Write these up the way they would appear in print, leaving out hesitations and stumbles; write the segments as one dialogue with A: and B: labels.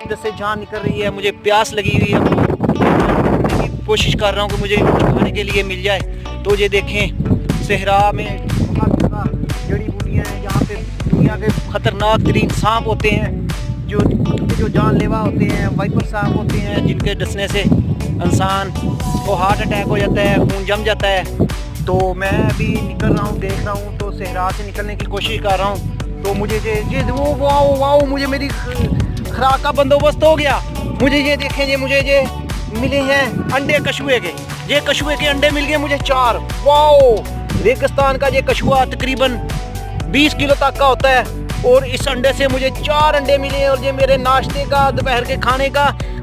A: अंदर से जान निकल रही है, मुझे प्यास लगी हुई है, कोशिश कर रहा हूँ कि मुझे खाने के लिए मिल जाए। तो ये देखें सहरा में जड़ी बूटियाँ हैं, यहाँ पे दुनिया के ख़तरनाक तरीन सांप होते हैं, जो जानलेवा होते हैं, वाइपर सांप होते हैं, जिनके डसने से इंसान को हार्ट अटैक हो जाता है, खून जम जाता है। तो मैं अभी निकल रहा हूँ, देख रहा हूँ, तो सहरा से निकलने की कोशिश कर रहा हूँ। तो मुझे ये वो वाओ मुझे मेरी खुराक का बंदोबस्त हो गया। मुझे ये देखें, ये मुझे ये मिले हैं अंडे कछुए के, ये कछुए के अंडे मिल गए मुझे 4। वाओ, रेगिस्तान का ये कछुआ तकरीबन 20 किलो तक का होता है, और इस अंडे से मुझे 4 अंडे मिले हैं, और ये मेरे नाश्ते का, दोपहर के खाने का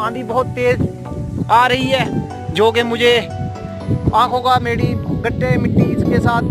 A: आंधी बहुत तेज़ आ रही है, जो कि मुझे आंखों का मेरी गट्टे मिट्टी के साथ